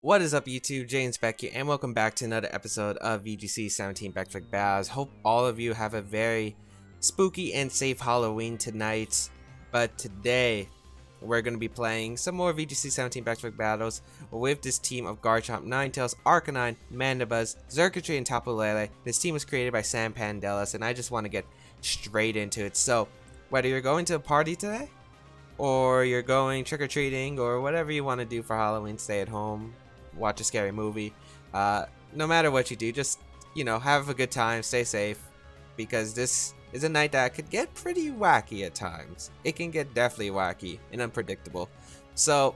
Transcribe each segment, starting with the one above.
What is up YouTube, James Baek here, and welcome back to another episode of VGC 17 Backflip Battles. Hope all of you have a very spooky and safe Halloween tonight. But today, we're going to be playing some more VGC 17 Backflip Battles with this team of Garchomp, Ninetales, Arcanine, Mandibuzz, Xurkitree, and Tapu. This team was created by Sam Pandelis, and I just want to get straight into it. So, whether you're going to a party today, or you're going trick-or-treating, or whatever you want to do for Halloween, stay at home, watch a scary movie, no matter what you do, just, have a good time, stay safe, because this is a night that could get pretty wacky at times. It can get definitely wacky and unpredictable. So,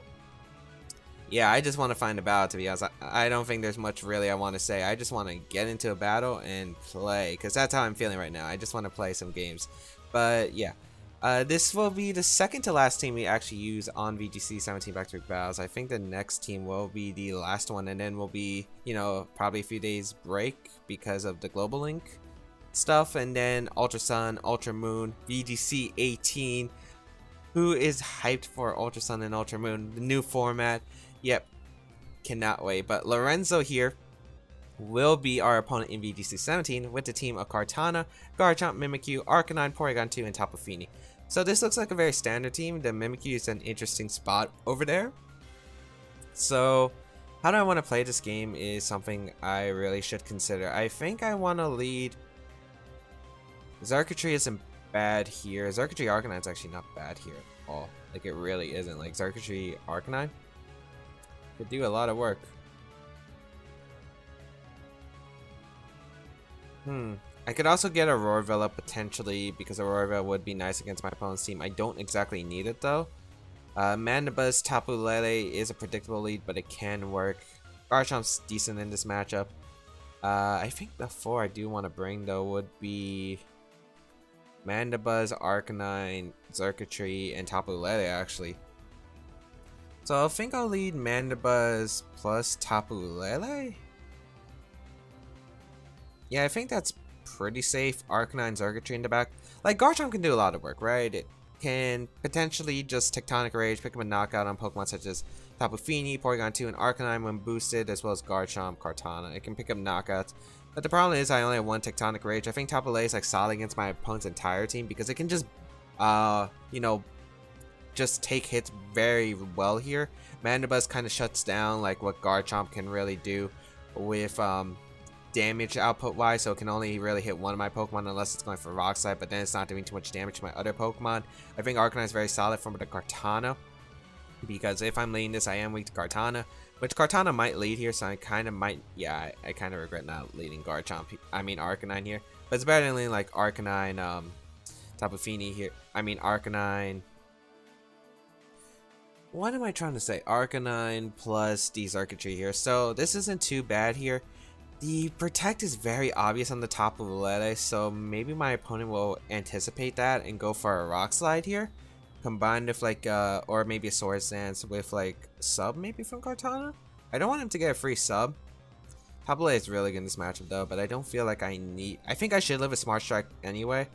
yeah, I just want to find a battle, to be honest. I don't think there's much really I want to say. I just want to get into a battle and play, because that's how I'm feeling right now. I just want to play some games. But, yeah. This will be the second to last team we actually use on VGC 17 Back-to-Back Battles. I think the next team will be the last one, and then we'll be, probably a few days break because of the Global Link stuff, and then Ultra Sun, Ultra Moon, VGC 18. Who is hyped for Ultra Sun and Ultra Moon? The new format. Yep, cannot wait. But Lorenzo here will be our opponent in VGC 17 with the team of Kartana, Garchomp, Mimikyu, Arcanine, Porygon 2, and Tapu Fini. So this looks like a very standard team. The Mimikyu is an interesting spot over there. So how do I want to play this game is something I really should consider. I think I want to lead. Xurkitree isn't bad here. Xurkitree Arcanine is actually not bad here at all. Like, it really isn't. Like, Xurkitree Arcanine could do a lot of work. I could also get a Roarvilla potentially, because a Roarvilla would be nice against my opponent's team. I don't exactly need it though. Mandibuzz Tapu Lele is a predictable lead, but it can work. Garchomp's decent in this matchup. I think the four I do want to bring though would be Mandibuzz, Arcanine, Xurkitree, and Tapu Lele actually. So I think I'll lead Mandibuzz plus Tapu Lele. Yeah, I think that's pretty safe. Arcanine, Xurkitree in the back. Like, Garchomp can do a lot of work, right? It can potentially just Tectonic Rage, pick up a knockout on Pokemon such as Tapu Fini, Porygon 2, and Arcanine when boosted, as well as Garchomp, Kartana. It can pick up knockouts. But the problem is I only have one Tectonic Rage. I think Tapu Lele is like solid against my opponent's entire team because it can just, just take hits very well here. Mandibuzz kind of shuts down like what Garchomp can really do with, damage output wise, so it can only really hit one of my Pokemon unless it's going for Rock Slide, but then it's not doing too much damage to my other Pokemon. I think Arcanine is very solid from the Kartana, because if I'm leading this, I am weak to Kartana, which Kartana might lead here, so I kind of might, yeah, I kind of regret not leading Arcanine here, but it's better than leading like Arcanine, Tapu Fini here, Arcanine, what am I trying to say, Arcanine plus the Xurkitree here, so this isn't too bad here. The Protect is very obvious on the top of the Lele, so maybe my opponent will anticipate that and go for a Rock Slide here, combined with like, or maybe a Swords Dance with like sub maybe from Kartana. I don't want him to get a free sub. Tapu Lele is really good in this matchup though, but I don't feel like I think I should live a Smart Strike anyway.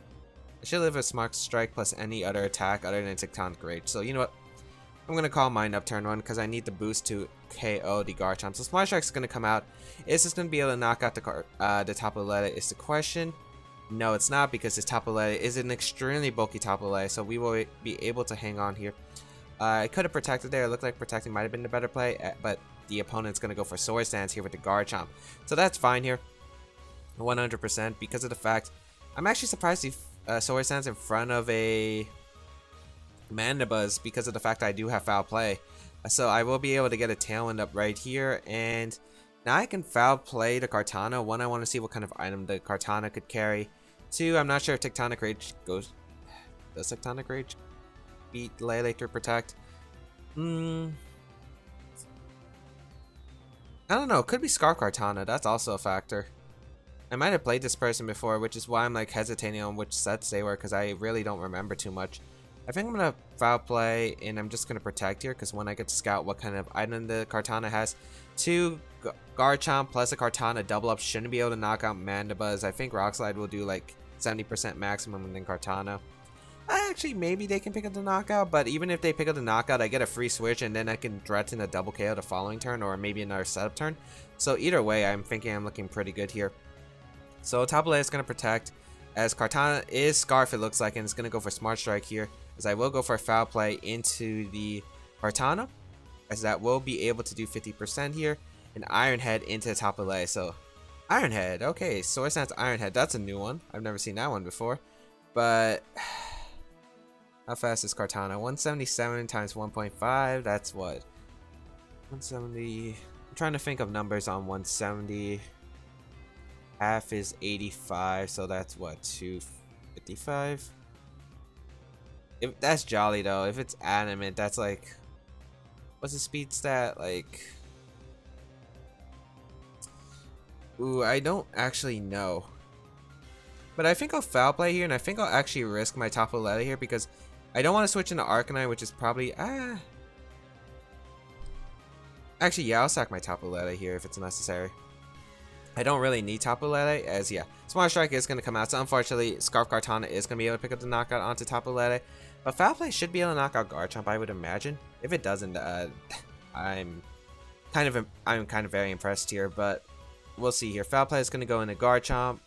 I should live a Smart Strike plus any other attack other than Tectonic Rage. So you know what? I'm going to call mine up turn 1 because I need the boost to KO the Garchomp. So Smart Strike's going to come out. Is this going to be able to knock out the Tapu Lele is the question. No, it's not, because this Tapu Lele is an extremely bulky Tapu Lele, so we will be able to hang on here. I could have protected there. It looked like protecting might have been the better play, but the opponent's going to go for Swords Dance here with the Garchomp. So that's fine here, 100%, because of the fact I'm actually surprised the Swords Dance in front of a Mandibuzz because of the fact I do have foul play, so I will be able to get a Tailwind up right here, and now I can foul play the Kartana. 1, I want to see what kind of item the Kartana could carry. 2, I'm not sure if Tectonic Rage goes. Does Tectonic Rage beat Lele through Protect? I don't know. Could be Scar Kartana. That's also a factor. I might have played this person before, which is why I'm like hesitating on which sets they were, because I really don't remember too much. I think I'm going to foul play, and I'm just going to protect here, because when I get to scout what kind of item the Kartana has. 2, Garchomp plus a Kartana double up shouldn't be able to knock out Mandibuzz. I think Rock Slide will do like 70% maximum, and then Kartana. actually maybe they can pick up the knockout, but even if they pick up the knockout, I get a free switch and then I can threaten a double KO the following turn or maybe another setup turn. So either way, I'm thinking I'm looking pretty good here. So Tapu Lele is going to protect as Kartana is Scarf, it looks like, and it's going to go for Smart Strike here, as I will go for a Foul Play into the Kartana, as that will be able to do 50% here, and Iron Head into the Tapu Lele. So Iron Head, okay, Swords Dance Iron Head, that's a new one. I've never seen that one before. But how fast is Kartana? 177 times 1.5, that's what? 170. I'm trying to think of numbers on 170. Half is 85, so that's what, 255? If that's jolly though. If it's animate, that's like, what's the speed stat? Like, ooh, I don't actually know. But I think I'll Foul Play here, and I think I'll actually risk my Tapu Lele here because I don't want to switch into Arcanine, which is probably actually, yeah, I'll sack my Tapu Lele here if it's necessary. I don't really need Tapu Lele, as yeah, Smart Strike is going to come out. So unfortunately, Scarf Kartana is going to be able to pick up the knockout onto Tapu Lele. But Foul Play should be able to knock out Garchomp, I would imagine. If it doesn't, I'm kind of very impressed here. But we'll see here. Foul Play is going to go into Garchomp.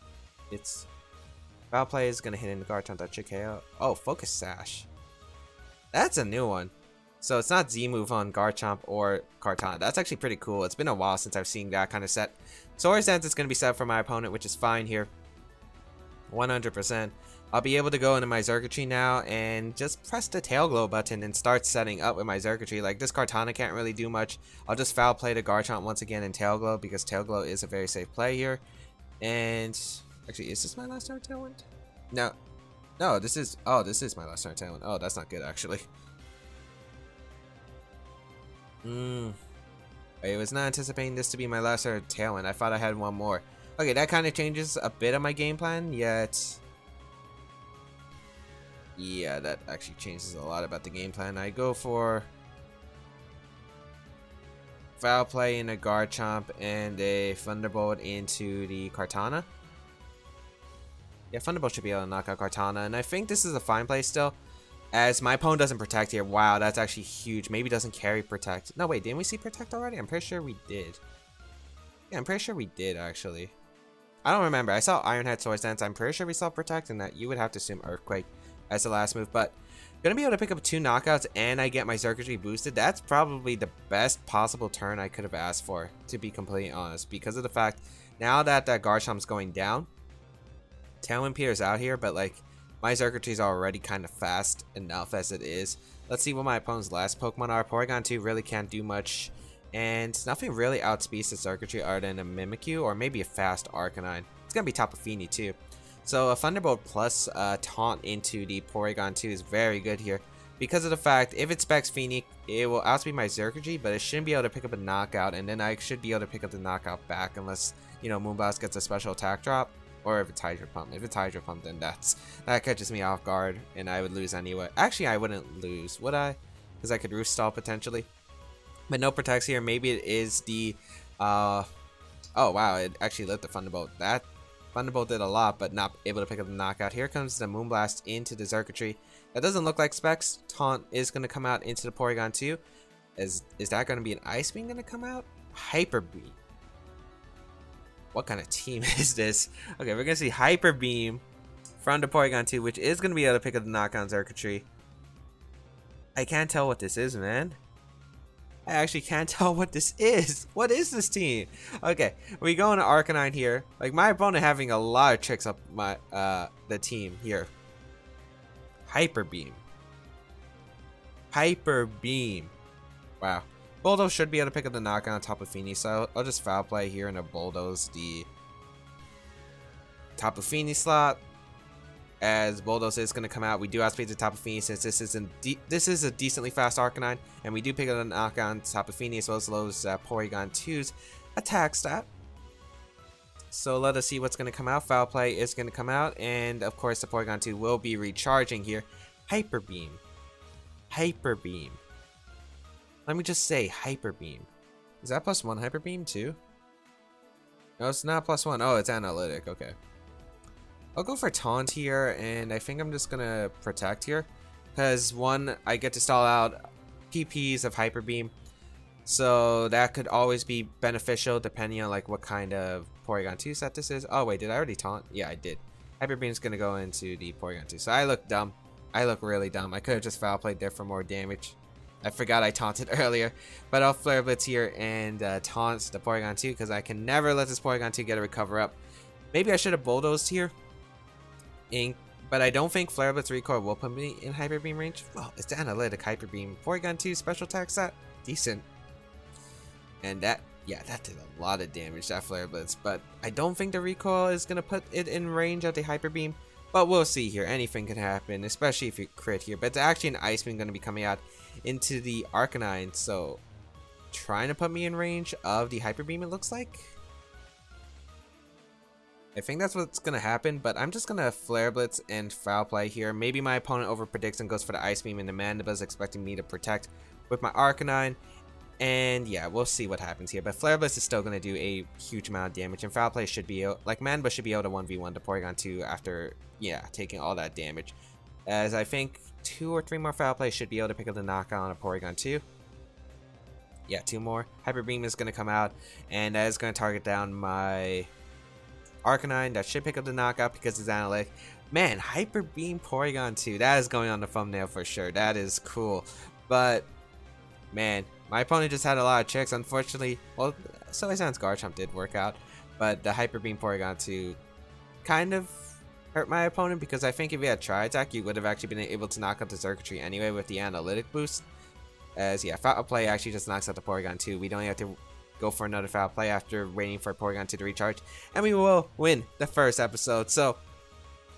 Foul Play is going to hit into Garchomp. That should KO. Oh, Focus Sash. That's a new one. So it's not Z-move on Garchomp or Kartana. That's actually pretty cool. It's been a while since I've seen that kind of set. Swords Dance is going to be set for my opponent, which is fine here. 100%. I'll be able to go into my Xurkitree now and just press the Tail Glow button and start setting up with my Xurkitree. Like, this Kartana can't really do much. I'll just Foul Play the Garchomp once again in Tail Glow because Tail Glow is a very safe play here. And actually, is this my last turn Tailwind? No. No, this is my last turn Tailwind. Oh, that's not good actually. I was not anticipating this to be my last turn Tailwind. I thought I had one more. Okay, that kind of changes a bit of my game plan, yet yeah, that actually changes a lot about the game plan. I go for Foul Play in a Garchomp and a Thunderbolt into the Kartana. Yeah, Thunderbolt should be able to knock out Kartana, and I think this is a fine play still, as my opponent doesn't Protect here. Wow, that's actually huge. Maybe doesn't carry Protect. No, wait, didn't we see Protect already? I'm pretty sure we did. Yeah, I'm pretty sure we did, actually. I don't remember. I saw Iron Head Swords Dance. I'm pretty sure we saw Protect, and that you would have to assume Earthquake as the last move, but gonna be able to pick up 2 knockouts and I get my Xurkitree boosted. That's probably the best possible turn I could have asked for, to be completely honest, because of the fact now that that Garchomp's going down, Tailwind Pierce out here, but like my Xurkitree is already kind of fast enough as it is. Let's see what my opponent's last Pokemon are. Porygon 2 really can't do much, and nothing really outspeeds the Xurkitree other than a Mimikyu or maybe a fast Arcanine. It's gonna be Tapu Fini too. So a Thunderbolt plus Taunt into the Porygon 2 is very good here. Because of the fact, if it specs Fini, it will outspeed my Xurkitree, but it shouldn't be able to pick up a knockout, and then I should be able to pick up the knockout back unless, you know, Moonblast gets a special attack drop, or if it's Hydro Pump. If it's Hydro Pump, then that catches me off guard, and I would lose anyway. Actually, I wouldn't lose, would I? Because I could Roost Stall potentially. But no Protects here. Maybe it is the, oh wow, it actually lit the Thunderbolt. That Thunderbolt did a lot, but not able to pick up the knockout. Here comes the Moonblast into the Xurkitree. That doesn't look like Specs. Taunt is going to come out into the Porygon 2. Is that going to be an Ice Beam going to come out? Hyper Beam. What kind of team is this? Okay, we're going to see Hyper Beam from the Porygon 2, which is going to be able to pick up the knockout on Xurkitree. I can't tell what this is, man. I actually can't tell what this is. What is this team? Okay, we go into Arcanine here. Like, my opponent having a lot of tricks up my the team here. Hyper Beam. Hyper Beam. Wow. Bulldoze should be able to pick up the knockout on Tapu Fini, so I'll just Foul Play here and a Bulldoze the Tapu Fini slot. As Bulldoze is going to come out, we do outspeed the Tapu Fini since this is a decently fast Arcanine, and we do pick up a knockout on Tapu Fini as well as those Porygon 2's attack stat. So let us see what's going to come out. Foul Play is going to come out, and of course the Porygon 2 will be recharging here. Hyper Beam. Hyper Beam. Let me just say Hyper Beam. Is that +1 Hyper Beam too? No, it's not +1. Oh, it's analytic. Okay. I'll go for Taunt here, and I think I'm just gonna Protect here. because one, I get to stall out PPs of Hyper Beam, so that could always be beneficial depending on like what kind of Porygon 2 set this is. Oh wait, did I already taunt? Yeah, I did. Hyper Beam's gonna go into the Porygon 2, so I look dumb. I look really dumb. I could have just foul played there for more damage. I forgot I taunted earlier, but I'll Flare Blitz here and taunt the Porygon 2 because I can never let this Porygon 2 get a recover up. Maybe I should have bulldozed here, but I don't think Flare Blitz Recoil will put me in Hyper Beam range. Well, it's the Analytic Hyper Beam. Porygon 2 special attack set, decent. And that, yeah, that did a lot of damage, that Flare Blitz. But I don't think the recoil is going to put it in range of the Hyper Beam. But we'll see here. Anything can happen, especially if you crit here. But it's actually an Ice Beam going to be coming out into the Arcanine. So, trying to put me in range of the Hyper Beam, it looks like. I think that's what's going to happen. But I'm just going to Flare Blitz and Foul Play here. Maybe my opponent overpredicts and goes for the Ice Beam. And the Mandiba's expecting me to protect with my Arcanine. And yeah, we'll see what happens here. But Flare Blitz is still going to do a huge amount of damage. And Foul Play should be, like, Manba should be able to 1v1 to Porygon 2 after, yeah, taking all that damage. As I think 2 or 3 more Foul Play should be able to pick up the knockout on a Porygon 2. Yeah, 2 more. Hyper Beam is going to come out. And that is going to target down my Arcanine. That should pick up the knockout because it's Analytic. Man, Hyper Beam Porygon 2. That is going on the thumbnail for sure. That is cool. But, man, my opponent just had a lot of tricks. Unfortunately, well, Silly Sounds Garchomp did work out, but the Hyper Beam Porygon 2 kind of hurt my opponent because I think if he had Tri-Attack, you would have actually been able to knock out the Circuitry anyway with the Analytic boost. As, yeah, Foul Play actually just knocks out the Porygon 2. We don't have to go for another Foul Play after waiting for Porygon 2 to recharge, and we will win the first episode. So,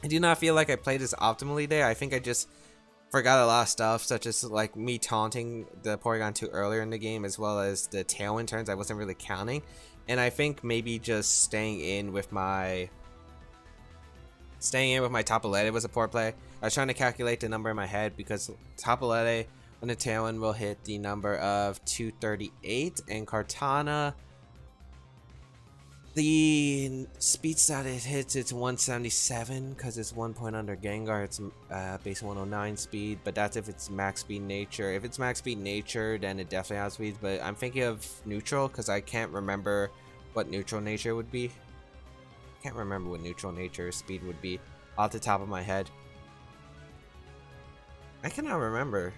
I do not feel like I played this optimally there. I think I just forgot a lot of stuff, such as like me taunting the Porygon 2 earlier in the game, as well as the Tailwind turns I wasn't really counting. And I think maybe just staying in with my Tapu Lele was a poor play. I was trying to calculate the number in my head because Tapu Lele on the Tailwind will hit the number of 238, and Kartana, the speed stat it hits, it's 177 because it's 1 point under Gengar. It's base 109 speed, but that's if it's max speed nature. If it's max speed nature, then it definitely has speed. But I'm thinking of neutral because I can't remember what neutral nature would be. I can't remember what neutral nature speed would be off the top of my head. I cannot remember.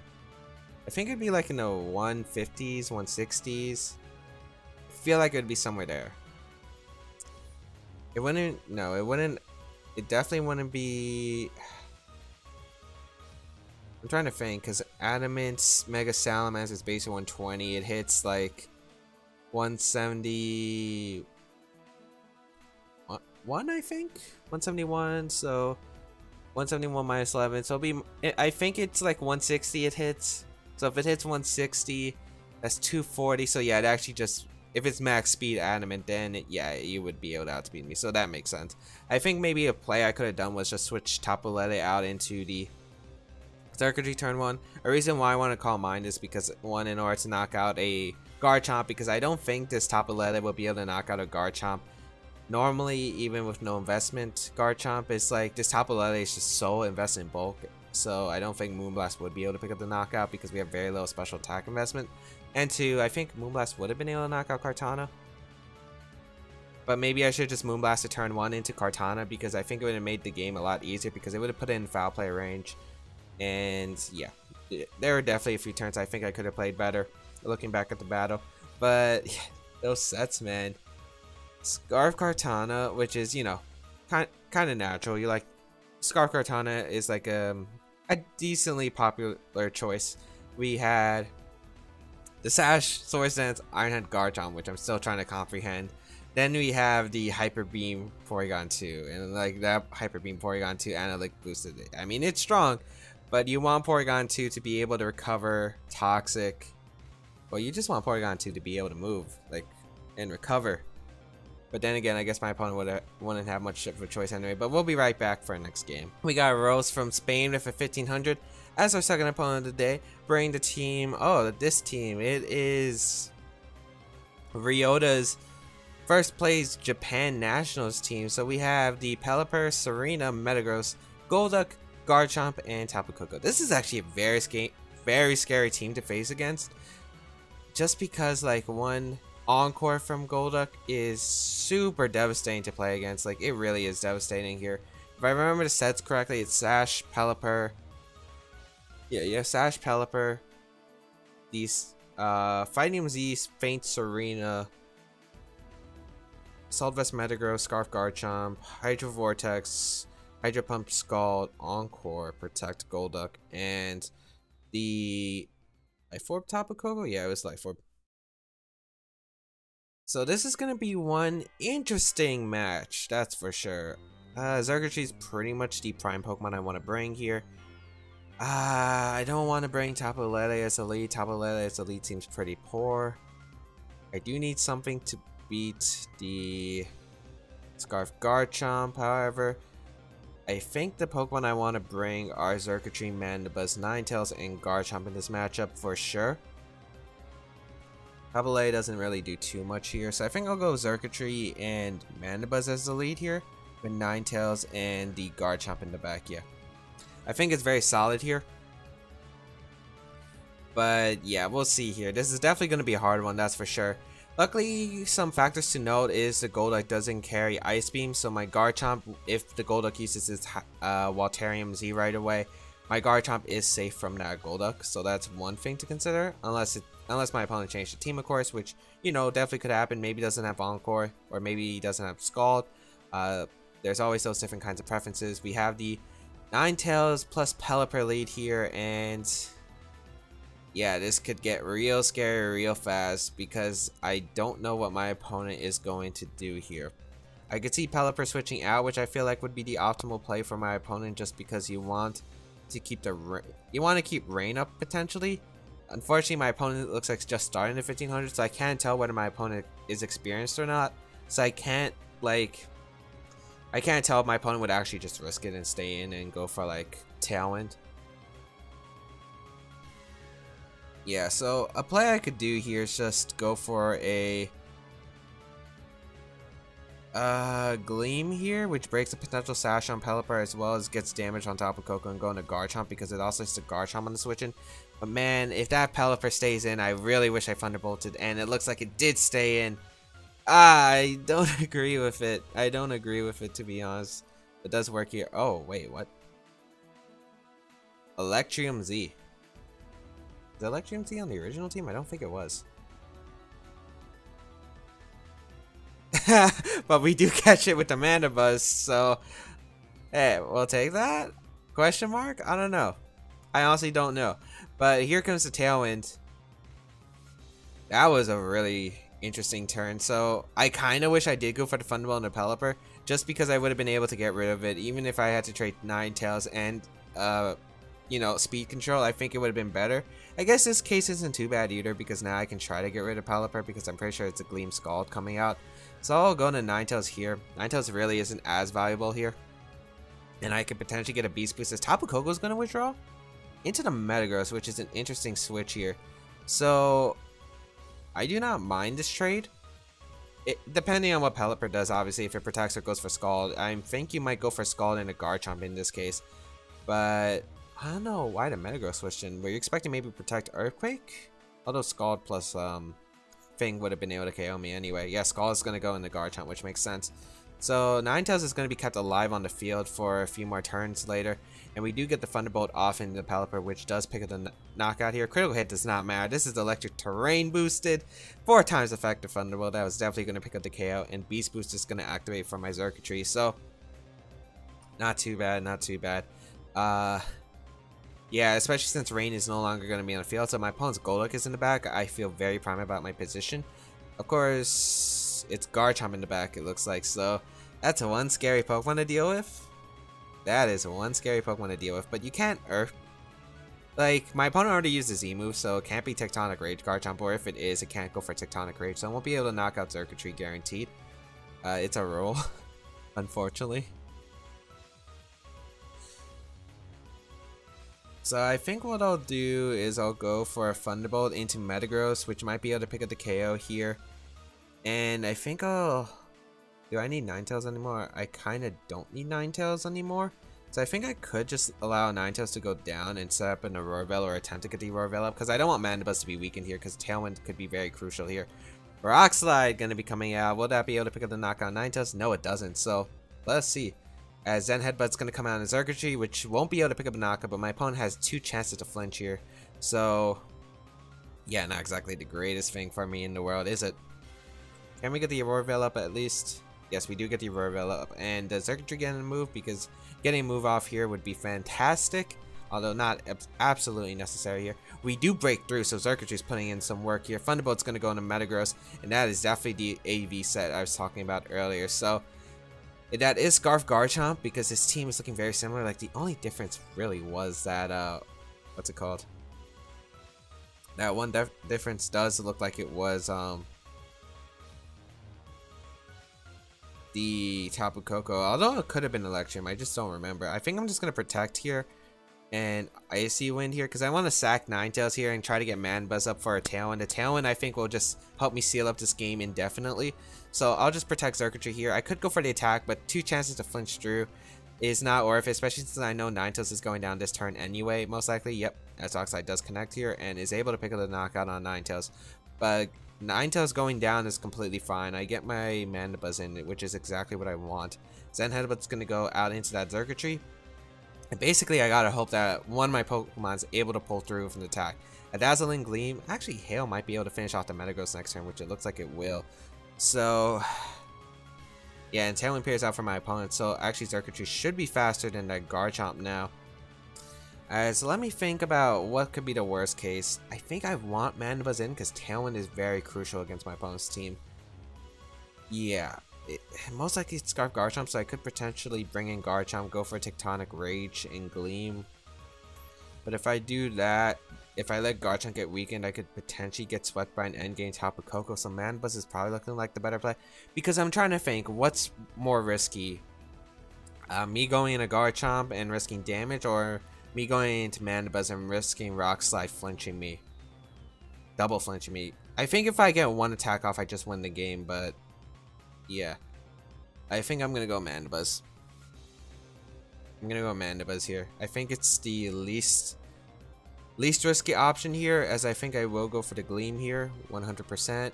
I think it'd be like in the 150s, 160s. I feel like it would be somewhere there. It wouldn't, no, it wouldn't, it definitely wouldn't be, I'm trying to think, because Adamant Mega Salamence is base 120, it hits like 171, I think? 171, so 171 minus 11, so it'll be, I think it's like 160 it hits, so if it hits 160, that's 240, so yeah, it actually just, if it's max speed Adamant, then yeah, you would be able to outspeed me, so that makes sense. I think maybe a play I could have done was just switch Tapu Lele out into the Circuitry turn 1. A reason why I want to call mine is because, one, in order to knock out a Garchomp, because I don't think this Tapu Lele will be able to knock out a Garchomp. Normally, even with no investment, Garchomp is like, this Tapu Lele is just so invested in bulk, so I don't think Moonblast would be able to pick up the knockout because we have very little special attack investment. And 2, I think Moonblast would have been able to knock out Kartana. But maybe I should just Moonblast to turn 1 into Kartana because I think it would have made the game a lot easier because it would have put it in Foul Play range. And yeah, there were definitely a few turns I think I could have played better looking back at the battle. But yeah, those sets, man. Scarf Kartana, which is, you know, kind of natural. You like, Scarf Kartana is like a decently popular choice. We had the Sash, Swords Dance, Ironhead Garchomp, which I'm still trying to comprehend. Then we have the Hyper Beam Porygon 2, and like that Hyper Beam Porygon 2 Analytic boosted it. I mean, it's strong, but you want Porygon 2 to be able to recover Toxic. Well, you just want Porygon 2 to be able to move, like, and recover. But then again, I guess my opponent wouldn't have much of a choice anyway. But we'll be right back for our next game. We got Rose from Spain with a 1500 as our second opponent of the day. Bring the team. Oh, this team. It is Ryota's first place Japan Nationals team. So we have the Pelipper, Serena, Metagross, Golduck, Garchomp, and Tapu Koko. This is actually a very scary team to face against. Just because like one Encore from Golduck is super devastating to play against. Like it really is devastating here. If I remember the sets correctly, it's Sash, Pelipper. Yeah, Sash, Pelipper. These Fighting Z, Faint Serena, Assault Vest Metagross, Scarf Garchomp, Hydro Vortex, Hydro Pump Scald, Encore, Protect Golduck, and the Life Orb Tapu Koko? Yeah, it was Life Orb. So this is going to be one interesting match, that's for sure. Xurkitree is pretty much the prime Pokemon I want to bring here. I don't want to bring Tapu Lele as a lead. Tapu Lele as a lead seems pretty poor. I do need something to beat the Scarf Garchomp, however. I think the Pokemon I want to bring are Xurkitree, Mandibuzz, Ninetales, and Garchomp in this matchup for sure. Tapu Lele doesn't really do too much here, so I think I'll go Xurkitree and Mandibuzz as the lead here, with Ninetales and the Garchomp in the back, yeah. I think it's very solid here. But yeah, we'll see here. This is definitely going to be a hard one, that's for sure. Luckily, some factors to note is the Golduck doesn't carry Ice Beam, so my Garchomp, if the Golduck uses its Waltarium Z right away, my Garchomp is safe from that Golduck, so that's one thing to consider. Unless my opponent changed the team, of course, which, you know, definitely could happen. Maybe doesn't have Encore, or maybe he doesn't have Scald. There's always those different kinds of preferences. We have the Ninetales plus Pelipper lead here, and yeah, this could get real scary real fast because I don't know what my opponent is going to do here. I could see Pelipper switching out, which I feel like would be the optimal play for my opponent, just because you want to keep rain up potentially. Unfortunately, my opponent looks like it's just starting the 1500, so I can't tell whether my opponent is experienced or not. So I can't tell if my opponent would actually just risk it and stay in and go for like Tailwind. Yeah, so a play I could do here is just go for a Gleam here, which breaks a potential Sash on Pelipper as well as gets damage on Tapu Koko and go into Garchomp because it also hits the Garchomp on the switch-in. But man, if that Pelipper stays in, I really wish I Thunderbolted, and it looks like it did stay in. I don't agree with it. I don't agree with it, to be honest. It does work here. Oh, wait, what? Electrium Z. Is Electrium Z on the original team? I don't think it was. But we do catch it with the Mandibuzz, so hey, we'll take that? Question mark? I don't know. I honestly don't know. But here comes the Tailwind. That was a really interesting turn. So I kind of wish I did go for the Thunderbolt and the Pelipper, just because I would have been able to get rid of it, even if I had to trade Ninetales and you know, speed control. I think it would have been better. I guess this case isn't too bad either, because now I can try to get rid of Pelipper because I'm pretty sure it's a Gleam Scald coming out. So I'll go to Ninetales here. Ninetales really isn't as valuable here, and I could potentially get a Beast Boost as Tapu Koko is going to withdraw into the Metagross, which is an interesting switch here. So I do not mind this trade. Depending on what Pelipper does, obviously, if it protects or goes for Scald, I think you might go for Scald and a Garchomp in this case. But I don't know why the Metagross switched in. Were you expecting maybe Protect Earthquake? Although Scald plus Thing would have been able to KO me anyway. Yeah, Scald is going to go in the Garchomp, which makes sense. So Ninetales is going to be kept alive on the field for a few more turns later. And we do get the Thunderbolt off into the Pelipper, which does pick up the knockout here. Critical hit does not matter. This is Electric Terrain boosted. 4 times effective Thunderbolt. That was definitely going to pick up the KO. And Beast Boost is going to activate from my Xurkitree. So not too bad, not too bad. Yeah, especially since Rain is no longer going to be on the field. So my opponent's Golduck is in the back. I feel very prime about my position. Of course, it's Garchomp in the back, it looks like. So that's one scary Pokemon to deal with. That is one scary Pokemon to deal with. But you can't Earth. Like, my opponent already used the Z move, so it can't be Tectonic Rage Garchomp. Or if it is, it can't go for Tectonic Rage. So I won't be able to knock out Xurkitree guaranteed. It's a roll, unfortunately. So I think what I'll do is I'll go for a Thunderbolt into Metagross, which might be able to pick up the KO here. And I think I'll... Do I need Ninetales anymore? I kind of don't need Ninetales anymore. So I think I could just allow Ninetales to go down and set up an Aurora Veil or attempt to get the Aurora Veil up, because I don't want Mandibuzz to be weakened here, because Tailwind could be very crucial here. Rock Slide gonna be coming out. Will that be able to pick up the knockout Ninetales? No, it doesn't. So let's see. As Zen Headbutt's gonna come out in Xurkitree, which won't be able to pick up a knockout, but my opponent has 2 chances to flinch here. So yeah, not exactly the greatest thing for me in the world, is it? Can we get the Aurora Veil up at least? Yes, we do get the Aurora Veil up. And does Xurkitree get a move? Because getting a move off here would be fantastic, although not absolutely necessary here. We do break through, so Xurkitree's putting in some work here. Thunderbolt's going to go into Metagross, and that is definitely the AV set I was talking about earlier. So that is Scarf Garchomp, because his team is looking very similar. Like, the only difference really was that, what's it called? That one difference does look like it was, the Tapu Koko, although it could have been Electrium, I just don't remember. I think I'm just going to Protect here and Icy Wind here, because I want to sack Ninetales here and try to get Mandibuzz up for a Tailwind. A Tailwind I think will just help me seal up this game indefinitely, so I'll just Protect Xurkitree here. I could go for the attack, but 2 chances to flinch through is not worth it, especially since I know Ninetales is going down this turn anyway, most likely. Yep, as Oxide does connect here and is able to pick up the knockout on Ninetales, but Ninetales going down is completely fine. I get my Mandibuzz in, which is exactly what I want. Zen Headbutt's going to go out into that Xurkitree. And basically, I gotta hope that one of my Pokemon's able to pull through with an attack. A Dazzling Gleam. Actually, Hail might be able to finish off the Metagross next turn, which it looks like it will. So yeah, and Tailwind Pierce out for my opponent. So actually, Xurkitree should be faster than that Garchomp now. Alright, so let me think about what could be the worst case. I think I want Mandibuzz in because Tailwind is very crucial against my opponent's team. Yeah, most likely it's Scarf Garchomp, so I could potentially bring in Garchomp, go for Tectonic Rage and Gleam. But if I do that, if I let Garchomp get weakened, I could potentially get swept by an endgame Tapu Koko. So Mandibuzz is probably looking like the better play. Because I'm trying to think, what's more risky? Me going in a Garchomp and risking damage, or me going into Mandibuzz and risking Rock Slide flinching me? Double flinching me. I think if I get one attack off, I just win the game, but yeah. I think I'm gonna go Mandibuzz. I'm gonna go Mandibuzz here. I think it's the least risky option here, as I think I will go for the Gleam here, 100%.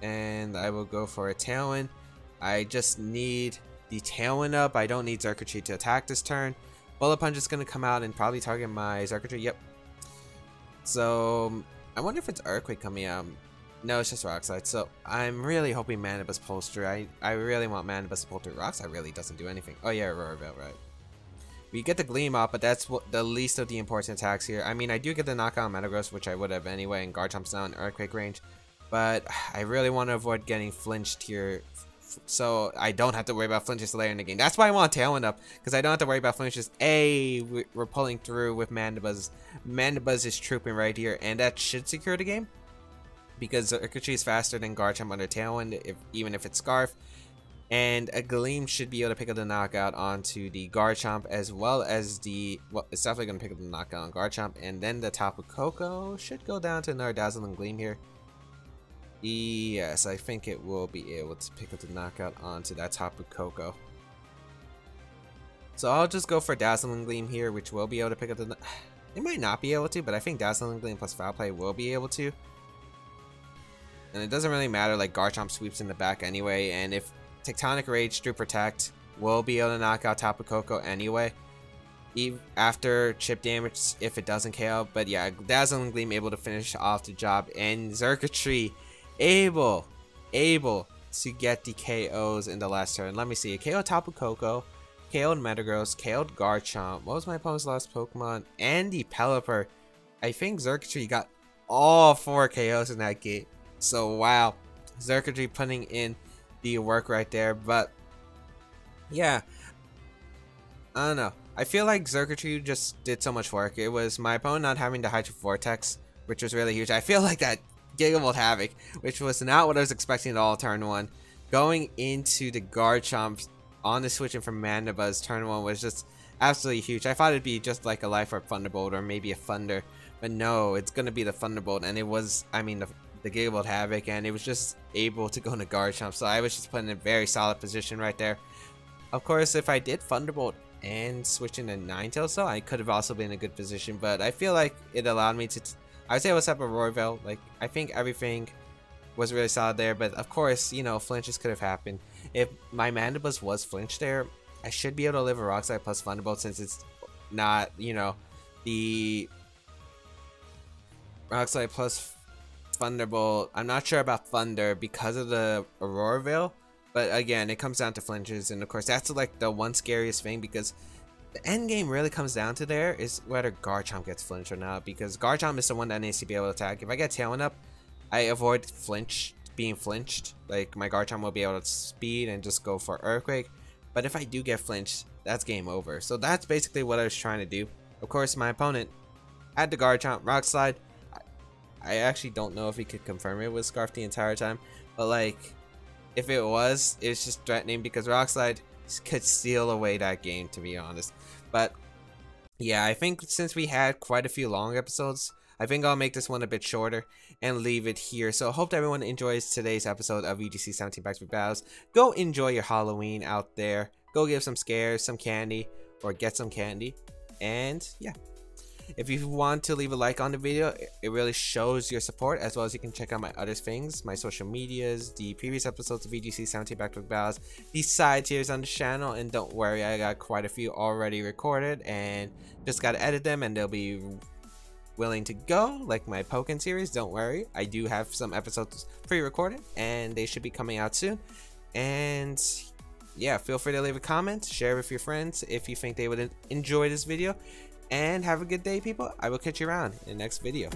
And I will go for a Tailwind. I just need the Tailwind up. I don't need Xurkitree to attack this turn. Bullet Punch is going to come out and probably target my Xurkitree. Yep. So I wonder if it's Earthquake coming out. No, it's just Rock Slide. So I'm really hoping Mandibuzz pulls through. I really want Mandibuzz to pull through. Rock Slide really doesn't do anything. Oh yeah, Aurora Veil, right. We get the Gleam up, but that's the least of the important attacks here. I mean, I do get the knockout on Metagross, which I would have anyway, and Garchomp's now in Earthquake range. But I really want to avoid getting flinched here, so I don't have to worry about flinches later in the game. That's why I want Tailwind up, because I don't have to worry about flinches. We're pulling through with Mandibuzz. Mandibuzz is trooping right here, and that should secure the game, because Xurkitree is faster than Garchomp under Tailwind, even if it's Scarf. And a Gleam should be able to pick up the knockout onto the Garchomp, as well as the... Well, it's definitely going to pick up the knockout on Garchomp. And then the Tapu Koko should go down to another Dazzling Gleam here. Yes, I think it will be able to pick up the knockout onto that Tapu Koko. So I'll just go for Dazzling Gleam here, which will be able to pick up the... It might not be able to, but I think Dazzling Gleam plus Foul Play will be able to. And it doesn't really matter, like Garchomp sweeps in the back anyway, and if Tectonic Rage through Protect will be able to knock out Tapu Koko anyway, even after chip damage if it doesn't KO. But yeah, Dazzling Gleam able to finish off the job, and Xurkitree able to get the KOs in the last turn. Let me see, it KO'd Tapu Koko, KO'd Metagross, KO'd Garchomp. What was my opponent's last Pokemon? And the Pelipper. I think Xurkitree got all 4 KOs in that game. So wow, Xurkitree putting in the work right there. But yeah, I don't know, I feel like Xurkitree just did so much work. It was my opponent not having the Hydro Vortex, which was really huge. I feel like that Gigavolt Havoc, which was not what I was expecting at all turn 1, going into the Garchomp on the switching from Mandibuzz turn 1 was just absolutely huge. I thought it'd be just like a Life Orb Thunderbolt or maybe a Thunder, but no, it's gonna be the Thunderbolt. And it was, I mean, the Gigavolt Havoc, and it was just able to go into Garchomp, so I was just put in a very solid position right there. Of course, if I did Thunderbolt and switching to Ninetales, so I could have also been in a good position, but I feel like it allowed me to I was able to set up a Royval. Like, I think everything was really solid there, but of course, you know, flinches could have happened. If my Mandibus was flinched there, I should be able to live a Rock Slide plus Thunderbolt, since it's not, you know, the Rock Slide plus Thunderbolt. I'm not sure about Thunder because of the Aurora Veil, but again, it comes down to flinches, and of course that's like the one scariest thing, because the end game really comes down to there is whether Garchomp gets flinched or not, because Garchomp is the one that needs to be able to attack. If I get Tailwind up, I avoid being flinched. Like, my Garchomp will be able to speed and just go for Earthquake, but if I do get flinched, that's game over. So that's basically what I was trying to do. Of course, my opponent had the Garchomp Rock Slide. I actually don't know if he could confirm it with Scarf the entire time, but like, if it was, it's just threatening, because Rock Slide could steal away that game, to be honest. But yeah, I think since we had quite a few long episodes, I think I'll make this one a bit shorter and leave it here. So I hope everyone enjoys today's episode of VGC 17 Back to Back Battles. Go enjoy your Halloween out there. Go give some scares, some candy, or get some candy. And yeah, if you want to leave a like on the video, it really shows your support, as well as you can check out my other things, my social medias, the previous episodes of VGC 17 Back to Back Battles, the side tiers on the channel, and don't worry, I got quite a few already recorded and just got to edit them, and they'll be willing to go, like my Pokémon series. Don't worry, I do have some episodes pre-recorded and they should be coming out soon. And yeah, feel free to leave a comment, share with your friends if you think they would enjoy this video, and have a good day, people. I will catch you around in the next video.